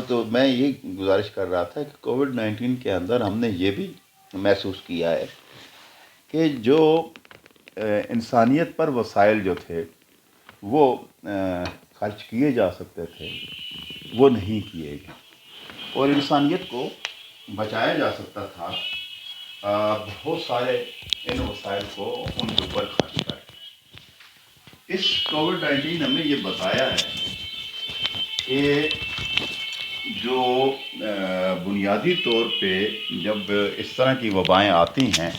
تو میں یہ گزارش کر رہا تھا کہ کووڈ-19 کے اندر ہم نے یہ بھی محسوس کیا ہے کہ جو انسانیت پر وسائل جو تھے وہ خرچ کیے جا سکتے تھے وہ نہیں کیے گئے، اور انسانیت کو بچایا جا سکتا تھا بہت سارے ان وسائل کو ان کے اوپر خرچ کر کے۔ اس کووڈ-19 ہمیں یہ بتایا ہے کہ جو بنیادی طور پہ جب اس طرح کی وبائیں آتی ہیں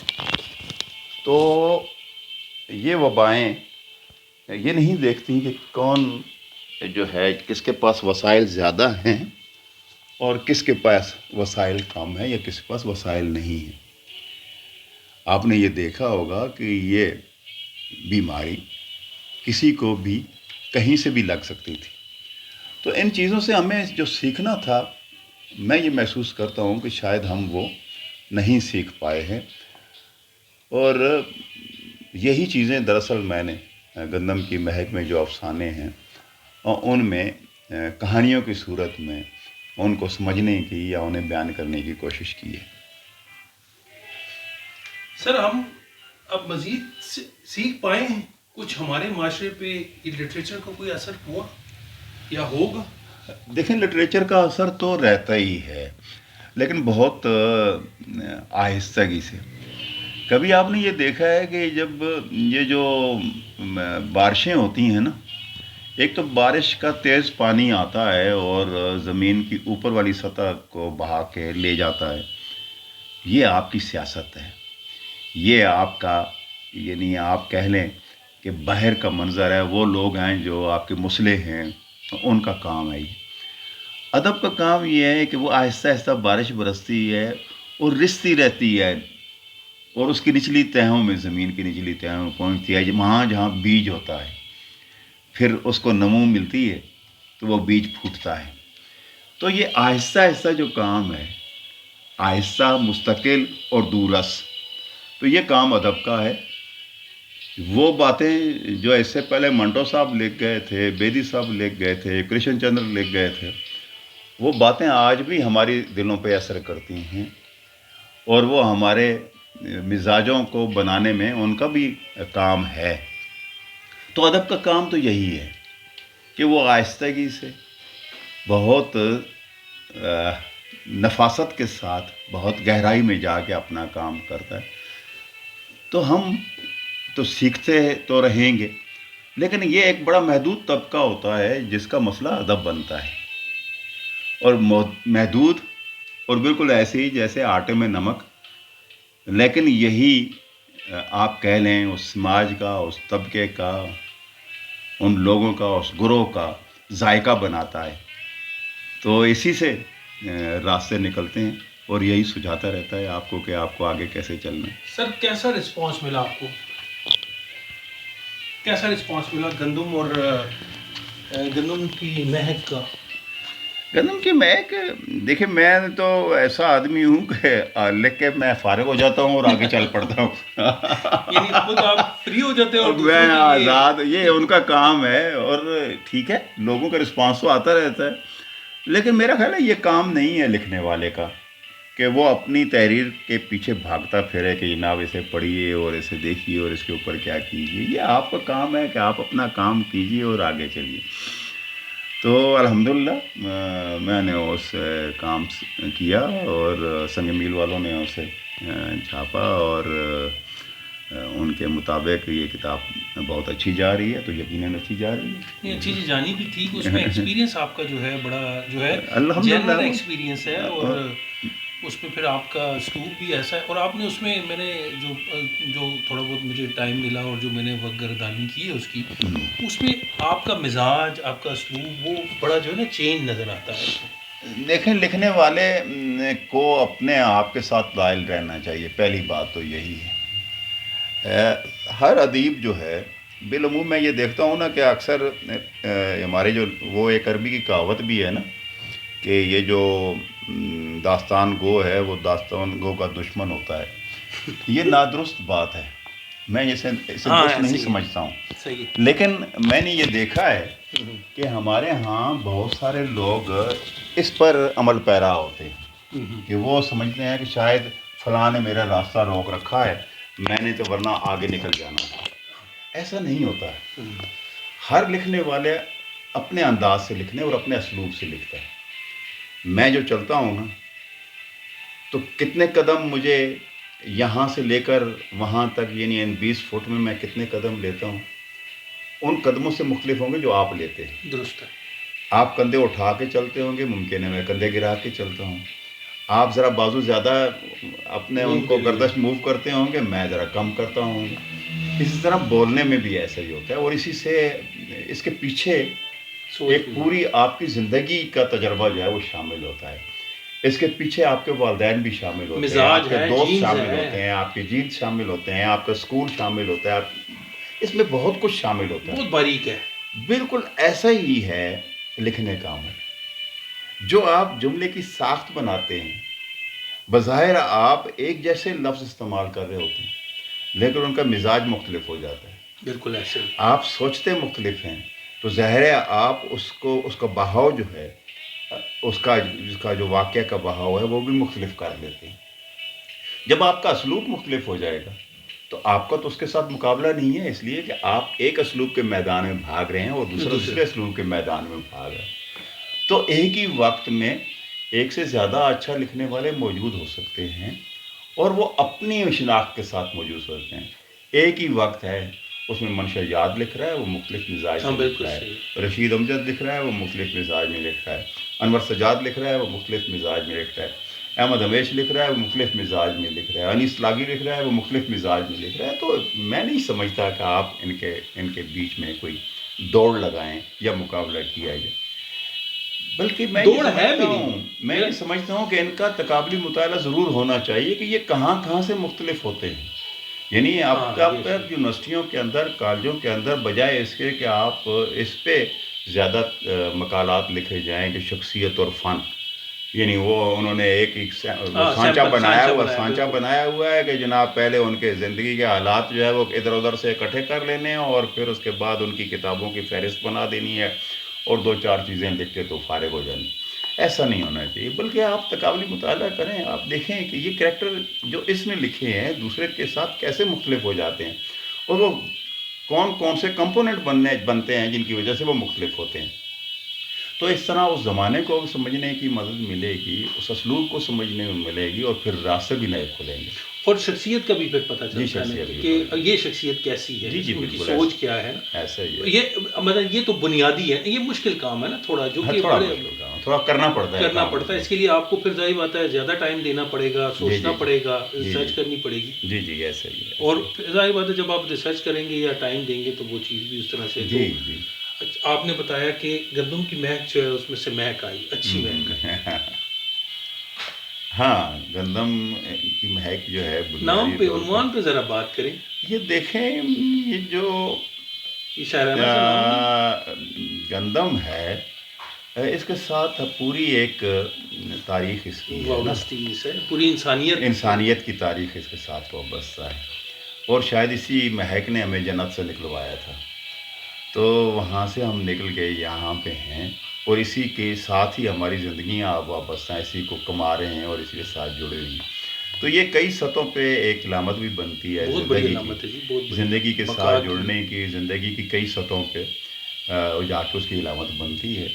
تو یہ وبائیں یہ نہیں دیکھتی کہ کون جو ہے کس کے پاس وسائل زیادہ ہیں اور کس کے پاس وسائل کم ہیں یا کس کے پاس وسائل نہیں ہیں۔ آپ نے یہ دیکھا ہوگا کہ یہ بیماری کسی کو بھی کہیں سے بھی لگ سکتی تھی، تو ان چیزوں سے ہمیں جو سیکھنا تھا میں یہ محسوس کرتا ہوں کہ شاید ہم وہ نہیں سیکھ پائے ہیں، اور یہی چیزیں دراصل میں نے گندم کی مہک میں جو افسانے ہیں اور ان میں کہانیوں کی صورت میں ان کو سمجھنے کی یا انہیں بیان کرنے کی کوشش کی ہے۔ سر ہم اب مزید سیکھ پائے ہیں کچھ، ہمارے معاشرے پہ یہ لٹریچر کا کوئی اثر ہوا یا ہوگا؟ دیکھیں لٹریچر کا اثر تو رہتا ہی ہے لیکن بہت آہستگی سے۔ کبھی آپ نے یہ دیکھا ہے کہ جب یہ جو بارشیں ہوتی ہیں نا، ایک تو بارش کا تیز پانی آتا ہے اور زمین کی اوپر والی سطح کو بہا کے لے جاتا ہے، یہ آپ کی سیاست ہے، یہ آپ کا یعنی آپ کہہ لیں کہ باہر کا منظر ہے، وہ لوگ ہیں جو آپ کے مسلح ہیں ان کا کام ہے۔ یہ ادب کا کام یہ ہے کہ وہ آہستہ آہستہ بارش برستی ہے اور رستی رہتی ہے اور اس کی نچلی تہوں میں، زمین کی نچلی تہوں میں پہنچتی ہے، وہاں جہاں بیج ہوتا ہے، پھر اس کو نمو ملتی ہے تو وہ بیج پھوٹتا ہے۔ تو یہ آہستہ آہستہ جو کام ہے، آہستہ، مستقل اور دورس، تو یہ کام ادب کا ہے۔ وہ باتیں جو اس سے پہلے منٹو صاحب لکھ گئے تھے، بیدی صاحب لکھ گئے تھے، کرشن چندر لکھ گئے تھے، وہ باتیں آج بھی ہماری دلوں پہ اثر کرتی ہیں اور وہ ہمارے مزاجوں کو بنانے میں ان کا بھی کام ہے۔ تو ادب کا کام تو یہی ہے کہ وہ آہستگی سے، بہت نفاست کے ساتھ، بہت گہرائی میں جا کے اپنا کام کرتا ہے۔ تو ہم تو سیکھتے تو رہیں گے، لیکن یہ ایک بڑا محدود طبقہ ہوتا ہے جس کا مسئلہ ادب بنتا ہے، اور محدود اور بالکل ایسے ہی جیسے آٹے میں نمک، لیکن یہی آپ کہہ لیں اس سماج کا، اس طبقے کا، ان لوگوں کا، اس گروہ کا ذائقہ بناتا ہے۔ تو اسی سے راستے نکلتے ہیں اور یہی سجھاتا رہتا ہے آپ کو کہ آپ کو آگے کیسے چلنا ہے۔ سر کیسا رسپانس ملا آپ کو؟ کیسا رسپانس ملا گندم اور گندم کی مہک کا؟ گندم کی مہک، دیکھیں میں تو ایسا آدمی ہوں کہ لکھ کے میں فارغ ہو جاتا ہوں اور آگے چل پڑتا ہوں۔ یعنی خود آپ فری ہو جاتے ہیں اور میں آزاد، یہ ان کا کام ہے، اور ٹھیک ہے لوگوں کا رسپانس تو آتا رہتا ہے، لیکن میرا خیال ہے یہ کام نہیں ہے لکھنے والے کا کہ وہ اپنی تحریر کے پیچھے بھاگتا پھرے کہ جناب اسے پڑھیے اور اسے دیکھیے اور اس کے اوپر کیا کیجیے۔ یہ آپ کا کام ہے کہ آپ اپنا کام کیجیے اور آگے چلیے۔ تو الحمدللہ میں نے اس کام کیا اور سنگ میل والوں نے اسے چھاپا اور ان کے مطابق یہ کتاب بہت اچھی جا رہی ہے، تو یقیناً اچھی جا رہی ہے۔ یہ اچھی جانی بھی ٹھیک، اس میں ایکسپیرینس آپ کا جو ہے بڑا جو ہے الحمدللہ ایکسپیرینس ہے، اور اس میں پھر آپ کا اسلوب بھی ایسا ہے، اور آپ نے اس میں میں نے جو تھوڑا بہت مجھے ٹائم ملا اور جو میں نے وقت گردانی کی ہے اس کی، اس میں آپ کا مزاج، آپ کا اسلوب وہ بڑا جو ہے نا چینج نظر آتا ہے۔ دیکھیں لکھنے والے کو اپنے آپ کے ساتھ لائل رہنا چاہیے، پہلی بات تو یہی ہے۔ ہر ادیب جو ہے بالعموم میں یہ دیکھتا ہوں نا کہ اکثر ہمارے جو وہ ایک عربی کی کہاوت بھی ہے نا کہ یہ جو داستان گو ہے وہ داستان گو کا دشمن ہوتا ہے، یہ نادرست بات ہے، میں اسے درست نہیں سمجھتا ہوں، لیکن میں نے یہ دیکھا ہے کہ ہمارے ہاں بہت سارے لوگ اس پر عمل پیرا ہوتے ہیں کہ وہ سمجھتے ہیں کہ شاید فلاں نے میرا راستہ روک رکھا ہے، میں نے تو ورنہ آگے نکل جانا تھا۔ ایسا نہیں ہوتا ہے۔ ہر لکھنے والے اپنے انداز سے لکھنے اور اپنے اسلوب سے لکھتا ہے۔ میں جو چلتا ہوں نا، تو کتنے قدم مجھے یہاں سے لے کر وہاں تک، یعنی ان 20 فٹ میں کتنے قدم لیتا ہوں، ان قدموں سے مختلف ہوں گے جو آپ لیتے ہیں۔ درست ہے۔ آپ کندھے اٹھا کے چلتے ہوں گے، ممکن ہے میں کندھے گرا کے چلتا ہوں۔ آپ ذرا بازو زیادہ اپنے ان کو گردش موو کرتے ہوں گے، میں ذرا کم کرتا ہوں گا۔ اسی طرح بولنے میں بھی ایسا ہی ہوتا ہے، اور اسی سے اس کے پیچھے ایک پوری آپ کی زندگی کا تجربہ جو ہے وہ شامل ہوتا ہے۔ اس کے پیچھے آپ کے والدین بھی شامل ہوتے ہیں، آپ کے دوست شامل ہوتے ہیں، آپ کے جین شامل ہوتے ہیں، آپ کا اسکول شامل ہوتا ہے، اس میں بہت کچھ شامل ہوتا ہے۔ بہت باریک ہے۔ بالکل ایسا ہی ہے لکھنے کا عمل۔ جو آپ جملے کی ساخت بناتے ہیں، بظاہر آپ ایک جیسے لفظ استعمال کر رہے ہوتے ہیں، لیکن ان کا مزاج مختلف ہو جاتا ہے۔ بالکل ایسے آپ سوچتے مختلف ہیں، تو ظاہر ہے آپ اس کا بہاؤ جو ہے، اس کا جو واقعہ کا بہاؤ ہے، وہ بھی مختلف کر لیتے ہیں۔ جب آپ کا اسلوب مختلف ہو جائے گا تو آپ کا تو اس کے ساتھ مقابلہ نہیں ہے، اس لیے کہ آپ ایک اسلوب کے میدان میں بھاگ رہے ہیں اور دوسرے اسلوب کے میدان میں بھاگ رہے ہیں۔ تو ایک ہی وقت میں ایک سے زیادہ اچھا لکھنے والے موجود ہو سکتے ہیں، اور وہ اپنی شناخت کے ساتھ موجود ہوتے ہیں۔ ایک ہی وقت ہے، اس میں منشا یاد لکھ رہا ہے، وہ مختلف مزاج میں لکھ رہا ہے۔ رشید امجد لکھ رہا ہے، وہ مختلف مزاج میں لکھ رہا ہے۔ انور سجاد لکھ رہا ہے، وہ مختلف مزاج میں لکھ رہا ہے۔ احمد ہمیش لکھ رہا ہے، وہ مختلف مزاج میں لکھ رہا ہے۔ انیس لاگی لکھ رہا ہے، وہ مختلف مزاج میں لکھ رہا ہے۔ تو میں نہیں سمجھتا کہ آپ ان کے بیچ میں کوئی دوڑ لگائیں یا مقابلہ کیا جائے، بلکہ میں یہ سمجھتا ہوں کہ ان کا تقابلی مطالعہ ضرور ہونا چاہیے کہ یہ کہاں سے مختلف ہوتے ہیں۔ یعنی اب تک یونیورسٹیوں کے اندر، کالجوں کے اندر، بجائے اس کے کہ آپ اس پہ زیادہ مقالات لکھے جائیں کہ شخصیت اور فن، یعنی وہ انہوں نے ایک سانچہ بنایا ہوا ہے کہ جناب پہلے ان کے زندگی کے حالات جو ہے وہ ادھر ادھر سے اکٹھے کر لینے ہیں، اور پھر اس کے بعد ان کی کتابوں کی فہرست بنا دینی ہے، اور 2-4 چیزیں لکھ کے تو فارغ ہو جانی۔ ایسا نہیں ہونا چاہیے، بلکہ آپ تقابلی مطالعہ کریں، آپ دیکھیں کہ یہ کریکٹر جو اس نے لکھے ہیں دوسرے کے ساتھ کیسے مختلف ہو جاتے ہیں، اور وہ کون سے کمپوننٹ بنتے ہیں جن کی وجہ سے وہ مختلف ہوتے ہیں۔ تو اس طرح اس زمانے کو سمجھنے کی مدد ملے گی، اس اسلوب کو سمجھنے میں ملے گی، اور پھر راستے بھی نئے کھلیں گے، اور شخصیت کا بھی پھر پتہ چلتا ہے کہ یہ شخصیت کیسی ہے، ان کی سوچ کیا ہے۔ ایسا ہی یہ مطلب یہ تو بنیادی ہے، یہ مشکل کام ہے نا تھوڑا، جو کہ تھوڑا کرنا پڑتا ہے۔ اس کے لیے آپ کو پھر ظاہر بات ہے زیادہ ٹائم دینا پڑے گا، سوچنا پڑے گا، ریسرچ کرنی پڑے گی۔ جی ایسا ہی ہے۔ اور ظاہر بات ہے جب آپ ریسرچ کریں گے یا ٹائم دیں گے تو وہ چیز بھی اس طرح سے۔ جی آپ نے بتایا کہ گندم کی مہک جو ہے اس میں سے مہک آئی، اچھی مہک آئی۔ ہاں، گندم کی مہک جو ہے، نام پہ، عنوان پہ ذرا بات کریں۔ یہ دیکھیں، یہ جو گندم ہے، اس کے ساتھ پوری ایک تاریخ اس کی ہے، پوری انسانیت کی تاریخ اس کے ساتھ وابستہ ہے، اور شاید اسی مہک نے ہمیں جنت سے نکلوایا تھا، تو وہاں سے ہم نکل کے یہاں پہ ہیں، اور اسی کے ساتھ ہی ہماری زندگیاں آپ وابستہ ہیں، اسی کو کما رہے ہیں اور اسی کے ساتھ جڑے ہوئے ہیں۔ تو یہ کئی سطحوں پہ ایک علامت بھی بنتی ہے زندگی کے ساتھ جڑنے کی، زندگی کی کئی سطحوں پہ جا کے اس کی علامت بنتی ہے۔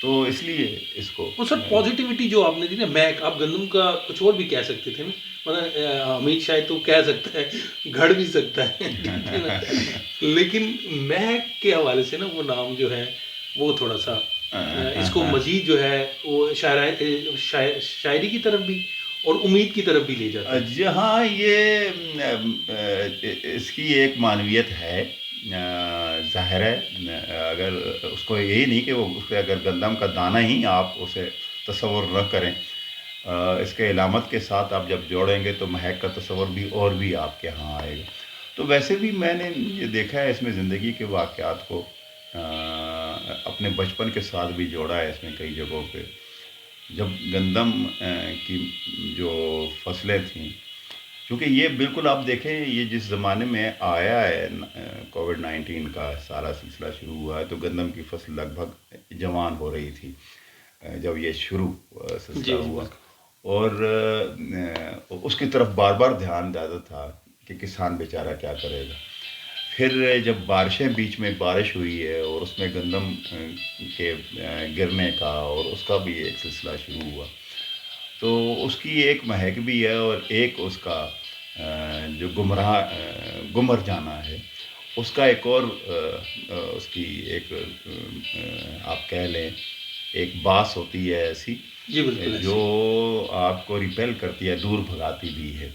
تو اس لیے اس کو سر پازیٹیوٹی جو آپ نے دی نا، مہک، آپ گندم کا کچھ اور بھی کہہ سکتے تھے نا، مطلب امید شاید تو کہہ سکتا ہے، گھڑ بھی سکتا ہے، لیکن مہک کے حوالے سے نا وہ نام جو ہے وہ تھوڑا سا اس کو مزید جو ہے وہ شاعری کی طرف بھی اور امید کی طرف بھی لے جاتا ہے۔ جی ہاں، یہ اس کی ایک معنویت ہے، ظاہر ہے، اگر اس کو یہی نہیں کہ وہ اس کے اگر گندم کا دانہ ہی آپ اسے تصور نہ کریں، اس کے علامت کے ساتھ آپ جب جوڑیں گے تو مہک کا تصور بھی اور بھی آپ کے ہاں آئے گا۔ تو ویسے بھی میں نے یہ دیکھا ہے، اس میں زندگی کے واقعات کو اپنے بچپن کے ساتھ بھی جوڑا ہے اس میں کئی جگہوں پہ۔ جب گندم کی جو فصلیں تھیں کیونکہ یہ بالکل آپ دیکھیں یہ جس زمانے میں آیا ہے کووڈ 19 کا سارا سلسلہ شروع ہوا ہے تو گندم کی فصل لگ بھگ جوان ہو رہی تھی جب یہ شروع سلسلہ جی جی ہوا، بالکل. اور اس کی طرف بار بار دھیان زیادہ تھا کہ کسان بیچارہ کیا کرے گا. پھر جب بارشیں بیچ میں بارش ہوئی ہے اور اس میں گندم کے گرنے کا اور اس کا بھی ایک سلسلہ شروع ہوا تو اس کی ایک مہک بھی ہے اور ایک اس کا جو گمر جانا ہے اس کا ایک اور اس کی ایک آپ کہہ لیں ایک باس ہوتی ہے ایسی جی بالکل جو ایسے ہی. آپ کو ریپیل کرتی ہے، دور بھگاتی بھی ہے.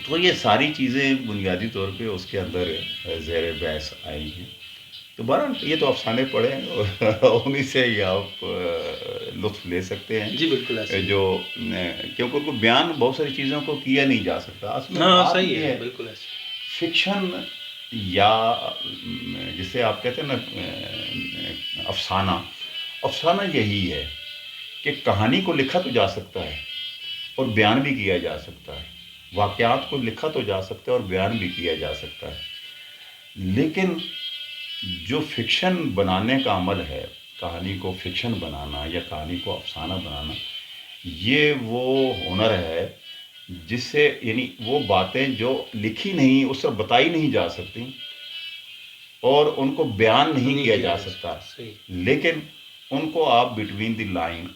تو یہ ساری چیزیں بنیادی طور پہ اس کے اندر زیر بحث آئی ہیں. تو بہرحال یہ تو افسانے پڑے ہیں اور انہیں سے ہی آپ لطف لے سکتے جی بالکل ایسے ہیں ہی. جو کیونکہ ان کو بیان بہت ساری چیزوں کو کیا نہیں جا سکتا. اصل میں ہاں بات صحیح یہ ہے ہے بالکل ایسے. فکشن یا جسے آپ کہتے ہیں نا افسانہ، افسانہ یہی ہے کہ کہانی کو لکھا تو جا سکتا ہے اور بیان بھی کیا جا سکتا ہے، واقعات کو لکھا تو جا سکتا ہے اور بیان بھی کیا جا سکتا ہے، لیکن جو فکشن بنانے کا عمل ہے، کہانی کو فکشن بنانا یا کہانی کو افسانہ بنانا، یہ وہ ہنر ہے جس سے یعنی وہ باتیں جو لکھی نہیں اس سے بتائی نہیں جا سکتی اور ان کو بیان نہیں نہیں کیا کیا جا جا سکتا، سکتا. صحیح. لیکن ان کو آپ بٹوین دی لائن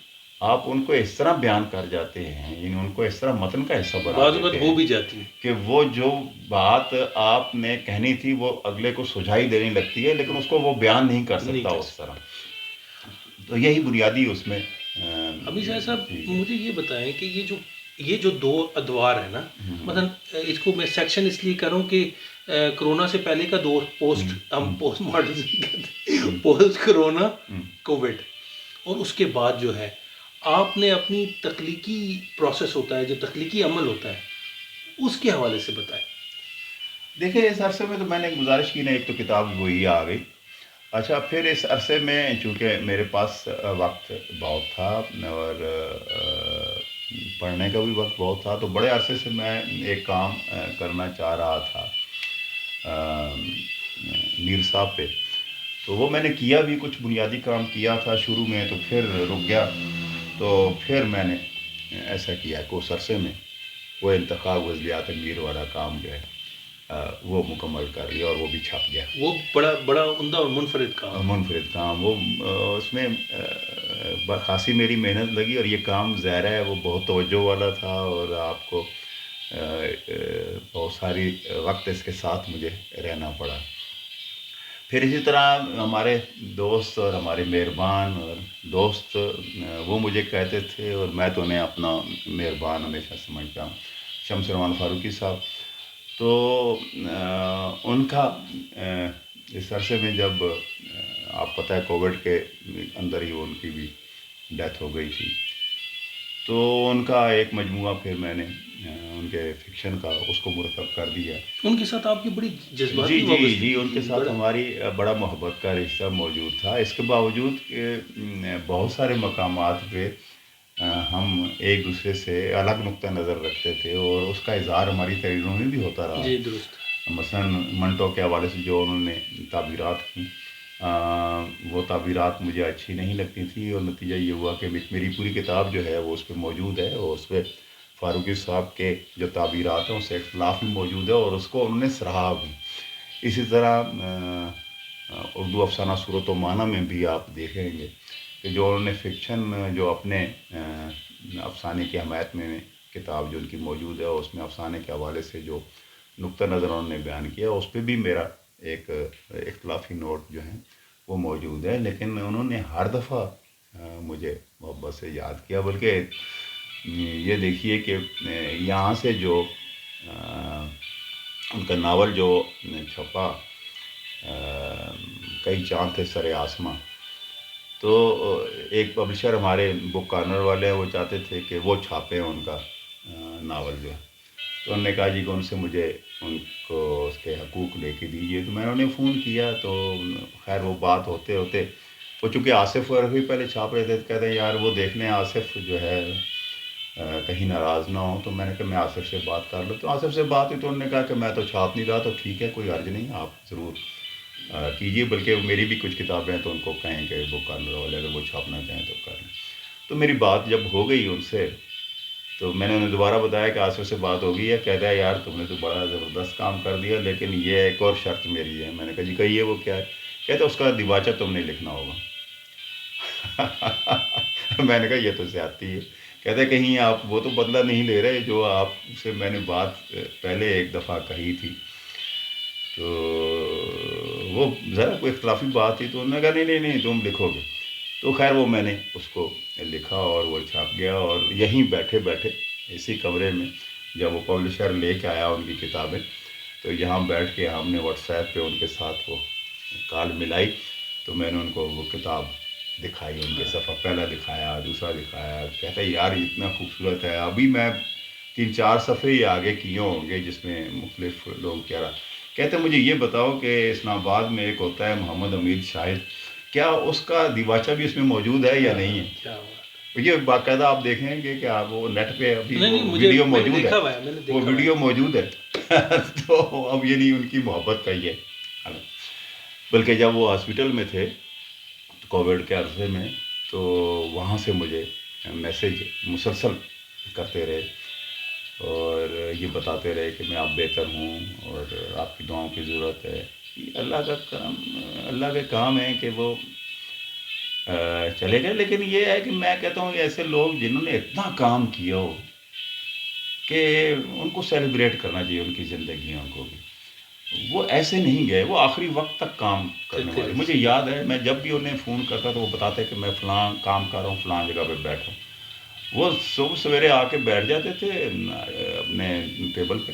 آپ ان کو اس طرح بیان کر جاتے ہیں، یعنی ان کو اس طرح متن کا حصہ بنا بعض اوقات دیتے ہو ہیں بھی جاتی ہے. کہ وہ جو بات آپ نے کہنی تھی وہ اگلے کو سجھائی دینے لگتی ہے لیکن اس کو وہ بیان نہیں کر نہیں سکتا کر اس طرح. سکتا. تو یہی بنیادی اس میں ابھی شاہ صاحب چیز ہے. مجھے یہ بتائیں کہ یہ جو دو ادوار ہے نا، مثلا اس کو میں سیکشن اس لیے کروں کہ کرونا سے پہلے کا دور پوسٹ، ہم پوسٹ ماڈرن کہتے ہیں، پوسٹ کرونا کووڈ، اور اس کے بعد جو ہے آپ نے اپنی تخلیقی پروسیس ہوتا ہے جو تخلیقی عمل ہوتا ہے اس کے حوالے سے بتائیں. دیکھیں اس عرصے میں تو میں نے ایک گزارش کی نا، ایک تو کتاب وہی آ گئی. اچھا پھر اس عرصے میں چونکہ میرے پاس وقت بہت تھا اور پڑھنے کا بھی وقت بہت تھا تو بڑے عرصے سے میں ایک کام کرنا چاہ رہا تھا میر صاحب پہ. تو وہ میں نے کیا بھی، کچھ بنیادی کام کیا تھا شروع میں تو پھر رک گیا. تو پھر میں نے ایسا کیا کہ اس عرصے میں وہ انتخاب غزلیات میر والا کام جو ہے وہ مکمل کر لیا اور وہ بھی چھپ گیا. وہ بڑا بڑا عمدہ اور منفرد کام. منفرد کام وہ اس میں خاصی میری محنت لگی اور یہ کام ظاہر ہے وہ بہت توجہ والا تھا اور آپ کو بہت ساری وقت اس کے ساتھ مجھے رہنا پڑا. پھر اسی طرح ہمارے دوست اور ہمارے مہربان اور دوست وہ مجھے کہتے تھے اور میں تو انہیں اپنا مہربان ہمیشہ سمجھتا ہوں، شمس رحمان فاروقی صاحب. تو ان کا اس عرصے میں جب آپ پتہ ہے کووڈ کے اندر ہی ان کی بھی ڈیتھ ہو گئی تھی تو ان کا ایک مجموعہ پھر میں نے ان کے فکشن کا اس کو مرتب کر دیا. ان کے ساتھ آپ کی بڑی جی جذباتی جی وابستگی جی ان کے تھی. ساتھ بڑا ہماری بڑا محبت کا رشتہ موجود تھا. اس کے باوجود کہ بہت سارے مقامات پہ ہم ایک دوسرے سے الگ نقطہ نظر رکھتے تھے اور اس کا اظہار ہماری تحریروں میں بھی ہوتا رہا. جی درست. مثلا منٹو کے حوالے سے جو انہوں نے تعبیرات کی وہ تعبیرات مجھے اچھی نہیں لگتی تھی اور نتیجہ یہ ہوا کہ میری پوری کتاب جو ہے وہ اس پہ موجود ہے اور اس پہ فاروقی صاحب کے جو تعبیرات ہیں اس سے اختلاف بھی موجود ہے اور اس کو انہوں نے سراہا بھی. اسی طرح اردو افسانہ صورت و معنی میں بھی آپ دیکھیں گے کہ جو انہوں نے فکشن جو اپنے افسانے کی حمایت میں کتاب جو ان کی موجود ہے اور اس میں افسانے کے حوالے سے جو نقطہ نظر انہوں نے بیان کیا اس پہ بھی میرا ایک اختلافی نوٹ جو ہیں وہ موجود ہے. لیکن انہوں نے ہر دفعہ مجھے محبت سے یاد کیا، بلکہ یہ دیکھیے کہ یہاں سے جو ان کا ناول جو چھپا کئی چاند تھے سر آسماں، تو ایک پبلشر ہمارے بک کارنر والے ہیں وہ چاہتے تھے کہ وہ چھاپیں ان کا ناول جو ہے. تو انہوں نے کہا جی کہ ان سے مجھے ان کو اس کے حقوق لے کے دیجیے. تو میں نے انہیں فون کیا تو خیر وہ بات ہوتے ہوتے وہ چونکہ آصف اور بھی پہلے چھاپ رہے تھے تو کہتے ہیں یار وہ دیکھ لیں آصف جو ہے کہیں ناراض نہ ہوں. تو میں نے کہا میں آصف سے بات کر لوں. تو آصف سے بات ہوئی تو انہوں نے کہا کہ میں تو چھاپ نہیں رہا. تو ٹھیک ہے, کوئی حرج نہیں, آپ ضرور کیجیے. بلکہ میری بھی کچھ کتابیں ہیں تو ان کو کہیں کہ وہ کرنے والے اگر وہ چھاپنا چاہیں تو کر لیں. تو میری بات جب ہو گئی ان سے تو میں نے انہیں دوبارہ بتایا کہ آصف سے بات ہو گئی ہے. کہتا ہے یار تم نے تو بڑا زبردست کام کر دیا, لیکن یہ ایک اور شرط میری ہے. میں نے کہا جی کہیے وہ کیا ہے. کہتا ہے اس کا دیباچہ تم نے لکھنا ہوگا. میں نے کہا یہ تو زیادتی ہے. کہتا ہے کہیں آپ وہ تو بدلہ نہیں لے رہے جو آپ سے میں نے بات پہلے ایک دفعہ کہی تھی. تو وہ ذرا کوئی اختلافی بات تھی. تو انہوں نے کہا نہیں نہیں نہیں تم لکھو گے. تو خیر وہ میں نے اس کو لکھا اور وہ چھپ گیا. اور یہیں بیٹھے بیٹھے اسی کمرے میں جب وہ پبلشر لے کے آیا ان کی کتابیں تو یہاں بیٹھ کے ہم نے واٹس ایپ پہ ان کے ساتھ وہ کال ملائی. تو میں نے ان کو وہ کتاب دکھائی, ان کے صفحہ پہلا دکھایا, دوسرا دکھایا. کہتا ہے یار اتنا خوبصورت ہے. ابھی میں 3-4 صفحے ہی آگے کیے ہوں گے جس میں مختلف لوگ کیا رہا. کہتے ہیں مجھے یہ بتاؤ کہ اسلام آباد میں ایک ہوتا ہے محمد حمید شاہد, کیا اس کا دیباچہ بھی اس میں موجود ہے یا نہیں ہے. کیا بات. یہ باقاعدہ آپ دیکھیں گے کہ آپ وہ نیٹ پہ ابھی نہیں وہ نہیں, مجھے ویڈیو میں نے موجود ہے, دیکھا ہوا ہے, میں نے وہ دیکھا ہوا ویڈیو ہے. موجود ہے. تو اب یہ نہیں ان کی محبت کا ہی ہے. بلکہ جب وہ ہاسپٹل میں تھے کووڈ کے عرصے میں تو وہاں سے مجھے میسیج مسلسل کرتے رہے اور یہ بتاتے رہے کہ میں اب بہتر ہوں اور آپ کی دعاؤں کی ضرورت ہے. یہ اللہ کا کام, اللہ کے کام ہے کہ وہ چلے گئے. لیکن یہ ہے کہ میں کہتا ہوں کہ ایسے لوگ جنہوں نے اتنا کام کیا ہو کہ ان کو سیلیبریٹ کرنا چاہیے ان کی زندگیوں کو بھی. وہ ایسے نہیں گئے, وہ آخری وقت تک کام کرنے والے. مجھے یاد ہے میں جب بھی انہیں فون کرتا تو وہ بتاتے کہ میں فلاں کام کر رہا ہوں, فلاں جگہ پہ بیٹھا ہوں. وہ صبح سویرے آ کے بیٹھ جاتے تھے اپنے ٹیبل پہ.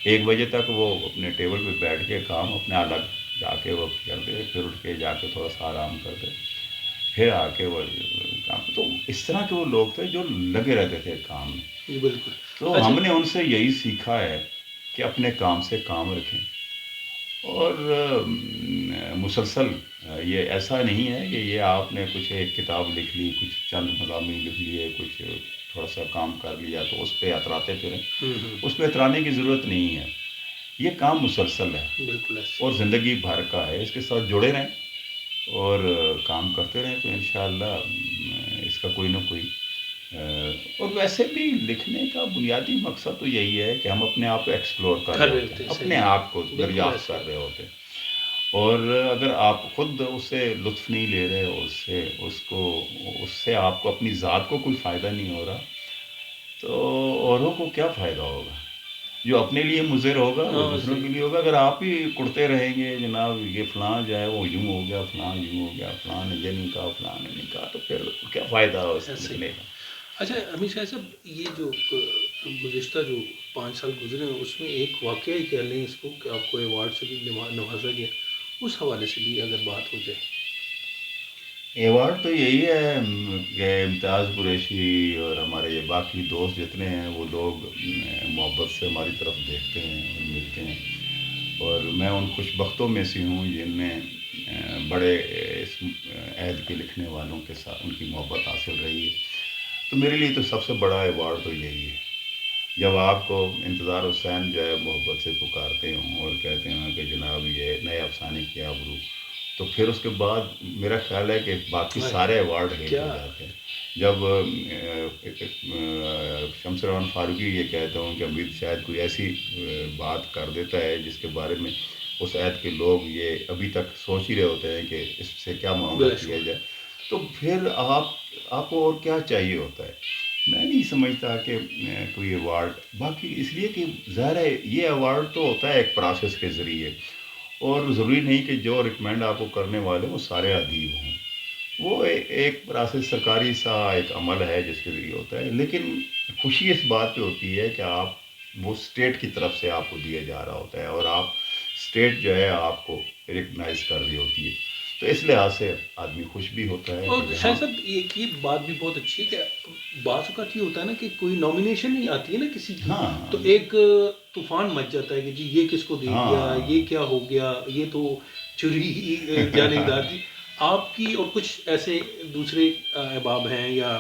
1 بجے تک وہ اپنے ٹیبل پہ بیٹھ کے کام اپنے الگ جا کے وہ کرتے, پھر اٹھ کے جا کے تھوڑا سا آرام کرتے, پھر آ کے وہ کام. تو اس طرح کے وہ لوگ تھے جو لگے رہتے تھے کام میں. بالکل. تو ہم نے ان سے یہی سیکھا ہے کہ اپنے کام سے کام رکھیں اور مسلسل. یہ ایسا نہیں ہے کہ یہ آپ نے کچھ ایک کتاب لکھ لی, کچھ چند مضامین لکھ لیے, کچھ تھوڑا سا کام کر لیا تو اس پہ اتراتے پھریں. اس پہ اترانے کی ضرورت نہیں ہے. یہ کام مسلسل ہے بالکل اور زندگی بھر کا ہے. اس کے ساتھ جڑے رہیں اور کام کرتے رہیں تو انشاءاللہ اس کا کوئی نہ کوئی. اور ویسے بھی لکھنے کا بنیادی مقصد تو یہی ہے کہ ہم اپنے آپ کو ایکسپلور کر رہے ہوتے ہیں, اپنے آپ کو دریافت کر رہے ہوتے ہیں. اور اگر آپ خود اس سے لطف نہیں لے رہے, اس سے آپ کو اپنی ذات کو کوئی فائدہ نہیں ہو رہا تو اوروں کو کیا فائدہ ہوگا. جو اپنے لیے مضر ہوگا وہ دوسروں کے لیے ہوگا. اگر آپ ہی کڑتے رہیں گے جناب یہ فلاں جو ہے وہ یوں ہو گیا, فلاں یوں ہو گیا, فلاں نے یہ نہیں کہا, فلاں نے نہیں کہا, تو پھر کیا فائدہ ہو اس لکھنے کا. اچھا امیر شاہ صاحب, یہ جو گزشتہ جو 5 سال گزرے ہیں اس میں ایک واقعہ ہی کہہ لیں اس کو کہ آپ کو ایوارڈ سے بھی نوازا گیا, اس حوالے سے بھی اگر بات ہو جائے. ایوارڈ تو یہی ہے کہ امتیاز قریشی اور ہمارے یہ باقی دوست جتنے ہیں وہ لوگ محبت سے ہماری طرف دیکھتے ہیں اور ملتے ہیں. اور میں ان خوش بختوں میں سے ہوں جن نے بڑے اس عہد کے لکھنے والوں کے ساتھ ان کی محبت حاصل رہی ہے. تو میرے لیے تو سب سے بڑا ایوارڈ تو یہی ہے جب آپ کو انتظار حسین جو ہے محبت سے پکارتے ہوں اور کہتے ہیں کہ جناب یہ نئے افسانے کی آبرو. تو پھر اس کے بعد میرا خیال ہے کہ باقی سارے ایوارڈ ہیٹ ہو جاتے ہیں. جب شمس روان فاروقی یہ کہتا ہوں کہ امیر شاید کوئی ایسی بات کر دیتا ہے جس کے بارے میں اس عہد کے لوگ یہ ابھی تک سوچ ہی رہے ہوتے ہیں کہ اس سے کیا معاملہ کیا جائے, تو پھر آپ کو اور کیا چاہیے ہوتا ہے. میں نہیں سمجھتا کہ کوئی ایوارڈ, باقی اس لیے کہ ظاہر ہے یہ ایوارڈ تو ہوتا ہے ایک پروسیس کے ذریعے, اور ضروری نہیں کہ جو ریکمینڈ آپ کو کرنے والے وہ سارے ادیب ہوں. وہ ایک پروسیس سرکاری سا ایک عمل ہے جس کے ذریعے ہوتا ہے. لیکن خوشی اس بات پہ ہوتی ہے کہ آپ وہ اسٹیٹ کی طرف سے آپ کو دیا جا رہا ہوتا ہے اور آپ اسٹیٹ جو ہے آپ کو ریکگنائز کر رہی ہوتی ہے. تو اس لحاظ سے آدمی خوش بھی ہوتا ہے. اور شاید صاحب یہ بات بھی بہت اچھی ہے کہ بعض اوقات یہ ہوتا ہے نا کہ کوئی نامینیشن نہیں آتی ہے نا کسی کی, تو ایک طوفان مچ جاتا ہے کہ جی یہ کس کو دے دیا, یہ کیا ہو گیا, یہ تو چوری جانبدار تھی. آپ کی اور کچھ ایسے دوسرے احباب ہیں یا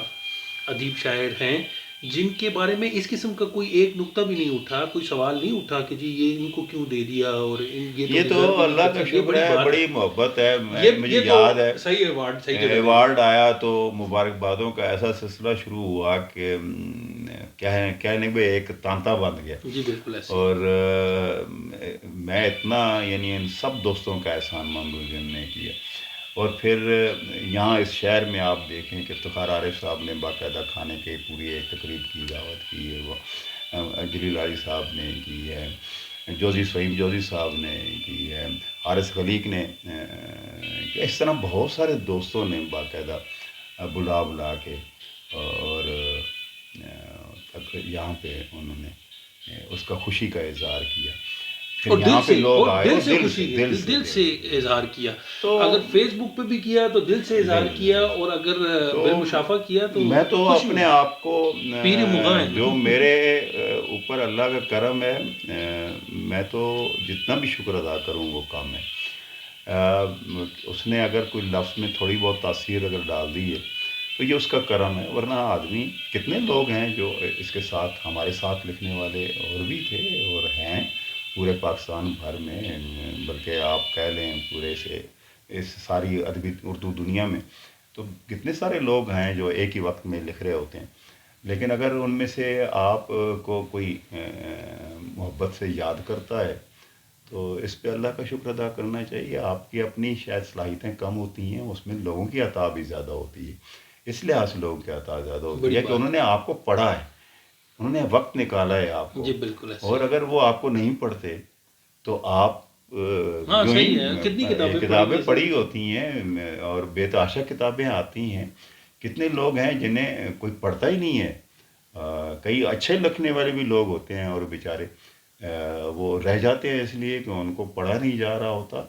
ادیب شاعر ہیں جن کے بارے میں اس قسم کا کوئی ایک نقطہ بھی نہیں اٹھا، کوئی سوال نہیں اٹھا کہ جی یہ ان کو کیوں دے دیا اور یہ یہ تو ڈیزرو بھی نہیں اللہ کا کرتے. یہ شکر بڑی ہے، بات بڑی محبت ہے. مجھے یہ تو یاد ہے صحیح ایوارڈ صحیح جگہ ایوارڈ آیا تو مبارکبادوں کا ایسا سلسلہ شروع ہوا کہ کہنے میں ایک تانتا بن گیا. جی بالکل ایسے. اور میں اتنا یعنی ان سب دوستوں کا احسان مند ہوں جن نے کیا. اور پھر یہاں اس شہر میں آپ دیکھیں کہ افتخار عارف صاحب نے باقاعدہ کھانے کی پوری ایک تقریب کی، دعوت کی ہے. وہ جلیل علی صاحب نے کی ہے، جوزی فہیم جوزی صاحب نے کی ہے، حارث خلیق نے. اس طرح بہت سارے دوستوں نے باقاعدہ بلا کے اور یہاں پہ انہوں نے اس کا خوشی کا اظہار کیا. پھر اور یہاں پہ لوگ اور آئے دل اور سے خوشی دل سے اظہار کیا. تو اگر فیس بک پہ بھی کیا تو دل سے اظہار کیا، اور اگر بالمشافہ کیا تو میں تو خوشی اپنے آپ کو پیر مغاں ہے. جو میرے اوپر اللہ کا کرم ہے، میں تو جتنا بھی شکر ادا کروں وہ کم ہے. اس نے اگر کوئی لفظ میں تھوڑی بہت تاثیر اگر ڈال دی ہے تو یہ اس کا کرم ہے. ورنہ آدمی کتنے لوگ ہیں جو اس کے ساتھ ہمارے ساتھ لکھنے والے اور بھی تھے اور ہیں پورے پاکستان بھر میں، بلکہ آپ کہہ لیں پورے سے اس ساری ادبی اردو دنیا میں تو کتنے سارے لوگ ہیں جو ایک ہی وقت میں لکھ رہے ہوتے ہیں. لیکن اگر ان میں سے آپ کو کوئی محبت سے یاد کرتا ہے تو اس پہ اللہ کا شکر ادا کرنا چاہیے. آپ کی اپنی شاید صلاحیتیں کم ہوتی ہیں، اس میں لوگوں کی عطا بھی زیادہ ہوتی ہے. اس لحاظ سے لوگوں کی عطا زیادہ ہوتی ہے کہ انہوں نے آپ کو پڑھا ہے، انہوں نے وقت نکالا ہے آپ کو. جی بالکل ایسے. اور اگر وہ آپ کو نہیں پڑھتے تو آپ ہاں یوں صحیح ہے. ہی کتنی کتابیں پڑھی ہوتی ہیں اور بے تحاشا کتابیں آتی ہیں. کتنے لوگ ہیں جنہیں کوئی پڑھتا ہی نہیں ہے. کئی اچھے لکھنے والے بھی لوگ ہوتے ہیں اور بیچارے وہ رہ جاتے ہیں اس لیے کہ ان کو پڑھا نہیں جا رہا ہوتا.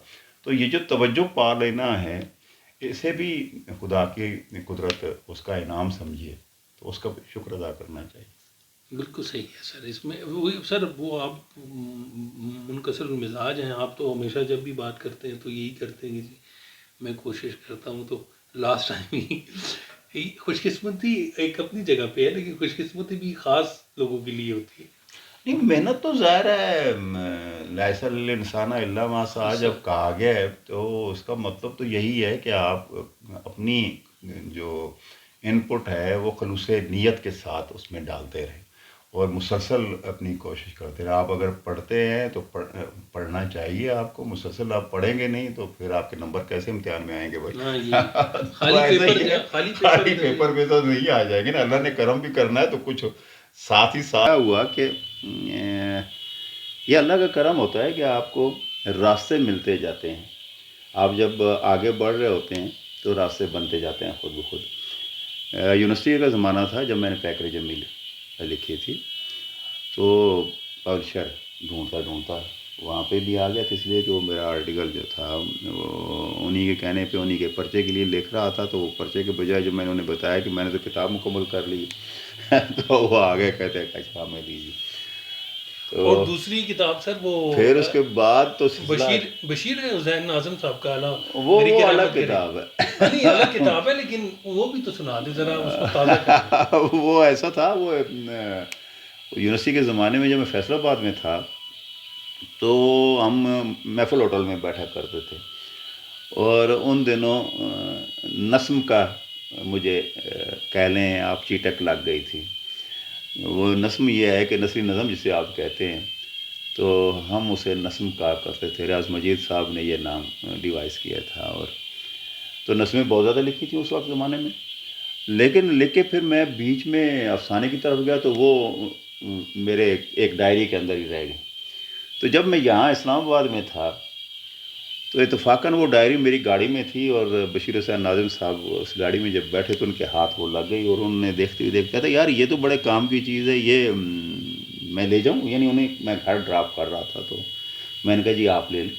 تو یہ جو توجہ پا لینا ہے، اسے بھی خدا کی قدرت اس کا انعام سمجھیے، تو اس کا شکر ادا کرنا چاہیے. بالکل صحیح ہے سر. اس میں وہی سر، وہ آپ منکسر المزاج ہیں. آپ تو ہمیشہ جب بھی بات کرتے ہیں تو یہی کرتے ہیں کہ جی میں کوشش کرتا ہوں. تو لاسٹ ٹائم ہی خوش قسمتی ایک اپنی جگہ پہ ہے، لیکن خوش قسمتی بھی خاص لوگوں کے لیے ہوتی ہے. نہیں، محنت تو ظاہر ہے، لیس الانسان الا ما سعی جب کہا گیا ہے تو اس کا مطلب تو یہی ہے کہ آپ اپنی جو ان پٹ ہے وہ خلوص نیت کے ساتھ اس میں ڈالتے رہیں اور مسلسل اپنی کوشش کرتے رہیں. آپ اگر پڑھتے ہیں تو پڑھنا چاہیے آپ کو. مسلسل آپ پڑھیں گے نہیں تو پھر آپ کے نمبر کیسے امتحان میں آئیں گے بھائی؟ تو ایسا ہی ہے، خالی پیپر پہ تو نہیں آ جائیں گے نا. اللہ نے کرم بھی کرنا ہے تو کچھ ساتھ ہی ساتھ ہوا کہ یہ اللہ کا کرم ہوتا ہے کہ آپ کو راستے ملتے جاتے ہیں. آپ جب آگے بڑھ رہے ہوتے ہیں تو راستے بنتے جاتے ہیں خود بخود. یونیورسٹی کا زمانہ تھا جب میں نے پیکر جمیل لکھی تھی، تو پبلشر ڈھونڈتا وہاں پہ بھی آ گیا تھا، اس لیے کہ وہ میرا آرٹیکل جو تھا وہ انہی کے کہنے پہ انہی کے پرچے کے لیے لکھ رہا تھا. تو وہ پرچے کے بجائے جب میں نے انہیں بتایا کہ میں نے تو کتاب مکمل کر لی تو وہ آگے کہتے ہیں کچھ میں لیجیے. اور دوسری کتاب سر وہ پھر اس کے بعد تو بشیر حسین ناظم صاحب کا وہ الگ کتاب ہے. نہیں الگ کتاب ہے، لیکن وہ بھی تو سنا دے ذرا، اس کو تازہ کر. وہ ایسا تھا، وہ یونیورسٹی کے زمانے میں جب میں فیصل آباد میں تھا تو ہم محفل ہوٹل میں بیٹھا کرتے تھے، اور ان دنوں نظم کا مجھے کہہ لیں آپ چیٹک لگ گئی تھی. وہ نظم یہ ہے کہ نثری نظم جسے آپ کہتے ہیں، تو ہم اسے نظم کہا کرتے تھے. ریاض مجید صاحب نے یہ نام ڈیوائز کیا تھا. اور تو نظمیں بہت زیادہ لکھی تھیں اس وقت زمانے میں. لیکن لکھ کے پھر میں بیچ میں افسانے کی طرف گیا تو وہ میرے ایک ڈائری کے اندر ہی رہ گئی. تو جب میں یہاں اسلام آباد میں تھا تو اتفاقاً وہ ڈائری میری گاڑی میں تھی، اور بشیر حسین ناظم صاحب اس گاڑی میں جب بیٹھے تو ان کے ہاتھ وہ لگ گئی، اور انہوں نے دیکھتے ہوئے کہا تھا یار یہ تو بڑے کام کی چیز ہے، یہ میں لے جاؤں. یعنی انہیں میں گھر ڈراپ کر رہا تھا تو میں نے کہا جی آپ لے لیں.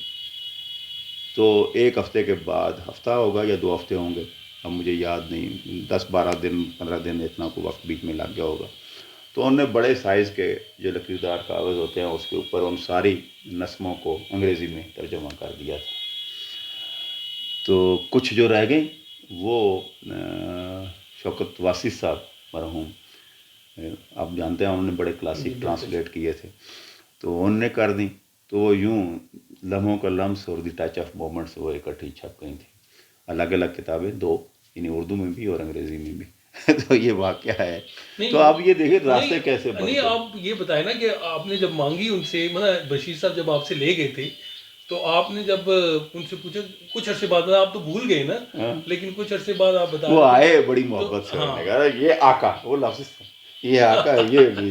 تو ایک ہفتے کے بعد، ہفتہ ہوگا یا 2 ہفتے ہوں گے، اب مجھے یاد نہیں، 10-12 دن 15 دن اتنا کو وقت بیچ میں لگ گیا ہوگا. تو انہوں نے بڑے سائز کے جو لکیردار کاغذ ہوتے ہیں اس کے اوپر ان ساری نظموں کو انگریزی میں ترجمہ کر دیا تھا. تو کچھ جو رہ گئیں وہ شوکت واسی صاحب مرحوم آپ جانتے ہیں انہوں نے بڑے کلاسک ٹرانسلیٹ کیے تھے، تو انہوں نے کر دیں، تو وہ یوں لمحوں کا لمس اور دی ٹچ آف مومنٹس وہ اکٹھی چھپ گئی تھیں، الگ الگ کتابیں دو، یعنی اردو میں بھی اور انگریزی میں بھی تو یہ واقعہ ہے. تو آپ یہ دیکھیں راستے کیسے نہیں بنتے. آپ یہ بتائیں نا کہ آپ نے جب مانگی ان سے، مطلب بشیر صاحب جب آپ سے لے گئے تھے تو آپ نے جب ان سے پوچھا کچھ عرصے بعد، آپ تو بھول گئے نا، لیکن کچھ عرصے بعد آپ بتا وہ آئے بڑی محبت سے، انہوں نے کہا یہ آقا، وہ لفظ یہ آقا یہ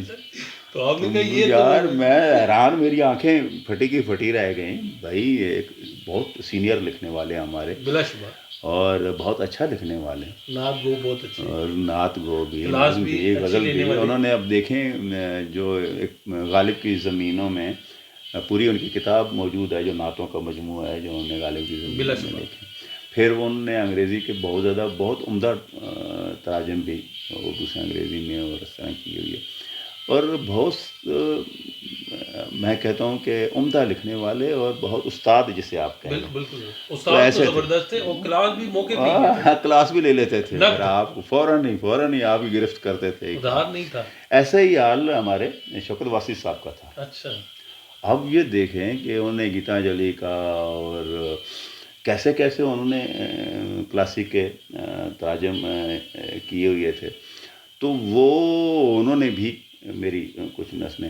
تو آپ نے کہا یہ یار میں حیران، میری آنکھیں پھٹی کی پھٹی رہ گئیں. بھائی ایک بہت سینئر لکھنے والے ہمارے، بلا شبہ، اور بہت اچھا لکھنے والے، نعت گو بہت اچھے، اور نعت گو بھی، کلاس نظم بھی بھی، اچھی غزل لینے بھی. والے. انہوں نے اب دیکھیں جو ایک غالب کی زمینوں میں پوری ان کی کتاب موجود ہے جو نعتوں کا مجموعہ ہے جو انہوں نے غالب کی بلا زمینوں میں شبہ. لکھی. پھر انہوں نے انگریزی کے بہت زیادہ بہت عمدہ تراجم بھی اردو سے انگریزی میں اور اس طرح کی ہوئی ہے، اور بہت میں کہتا ہوں کہ عمدہ لکھنے والے اور بہت استاد جسے آپ کہیں. بالکل تو استاد ایسے تو زبردست تھے، اور کلاس بھی موقع پہ ہی ہاں لیتے کلاس بھی لے لیتے تھے، نقد. پھر آپ فوراً ہی آپ ہی گرفت کرتے تھے. ادھار نہیں تھا. ایسا ہی حال ہمارے شوکت واسی صاحب کا تھا. اچھا. اب یہ دیکھیں کہ انہوں نے گیتانجلی کا اور کیسے کیسے انہوں نے کلاسک کے تراجم کیے ہوئے تھے. تو وہ انہوں نے بھی میری کچھ نظمیں،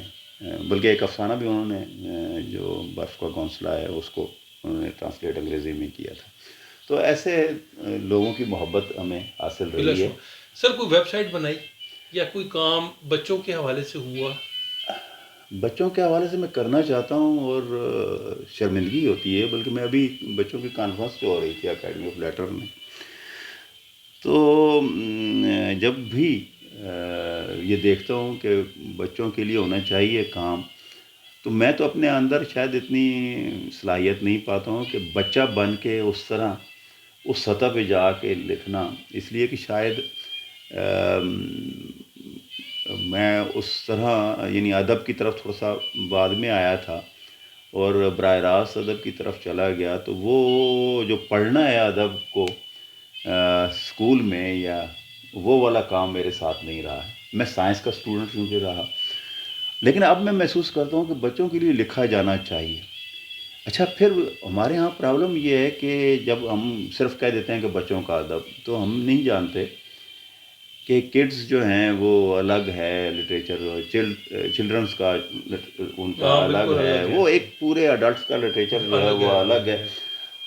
بلکہ ایک افسانہ بھی انہوں نے جو برف کا گھونسلہ ہے اس کو انہوں نے ٹرانسلیٹ انگریزی میں کیا تھا. تو ایسے لوگوں کی محبت ہمیں حاصل رہی ہے. سر کوئی ویب سائٹ بنائی یا کوئی کام بچوں کے حوالے سے ہوا؟ بچوں کے حوالے سے میں کرنا چاہتا ہوں، اور شرمندگی ہوتی ہے، بلکہ میں ابھی بچوں کی کانفرنس جو ہو رہی تھی اکیڈمی آف لیٹر میں، تو جب بھی یہ دیکھتا ہوں کہ بچوں کے لیے ہونا چاہیے کام، تو میں تو اپنے اندر شاید اتنی صلاحیت نہیں پاتا ہوں کہ بچہ بن کے اس طرح اس سطح پہ جا کے لکھنا، اس لیے کہ شاید میں اس طرح یعنی ادب کی طرف تھوڑا سا بعد میں آیا تھا اور براہ راست ادب کی طرف چلا گیا، تو وہ جو پڑھنا ہے ادب کو اسکول میں یا وہ والا کام میرے ساتھ نہیں رہا ہے. میں سائنس کا اسٹوڈنٹ کیونکہ رہا، لیکن اب میں محسوس کرتا ہوں کہ بچوں کے لیے لکھا جانا چاہیے. اچھا پھر ہمارے ہاں پرابلم یہ ہے کہ جب ہم صرف کہہ دیتے ہیں کہ بچوں کا ادب، تو ہم نہیں جانتے کہ کڈز جو ہیں وہ الگ ہے لٹریچر، چلڈرنس کا ان کا الگ ہے، وہ ایک پورے اڈلٹس کا لٹریچر جو ہے وہ الگ ہے.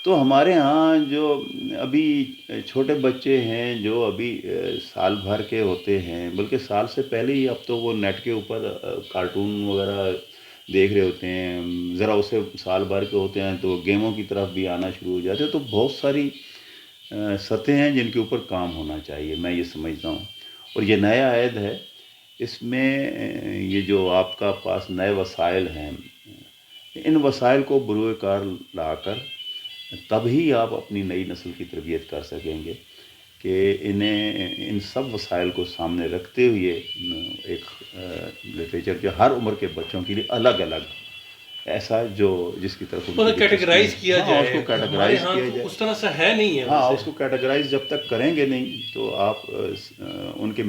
تو ہمارے ہاں جو ابھی چھوٹے بچے ہیں جو ابھی سال بھر کے ہوتے ہیں، بلکہ سال سے پہلے ہی اب تو وہ نیٹ کے اوپر کارٹون وغیرہ دیکھ رہے ہوتے ہیں، ذرا اسے سال بھر کے ہوتے ہیں تو گیموں کی طرف بھی آنا شروع ہو جاتے ہیں. تو بہت ساری سطحیں ہیں جن کے اوپر کام ہونا چاہیے، میں یہ سمجھتا ہوں. اور یہ نیا عہد ہے، اس میں یہ جو آپ کا پاس نئے وسائل ہیں، ان وسائل کو بروئے کار لا کر تب ہی آپ اپنی نئی نسل کی تربیت کر سکیں گے کہ انہیں ان سب وسائل کو سامنے رکھتے ہوئے ایک لٹریچر جو ہر عمر کے بچوں کے لیے الگ الگ ایسا جو جس کی طرف کیٹیگرائز کیا جائے، اس کو کیٹیگرائز کیا جائے. اس طرح سے ہے نہیں ہے. ہاں اس کو کیٹیگرائز جب تک کریں گے نہیں تو آپ ان کے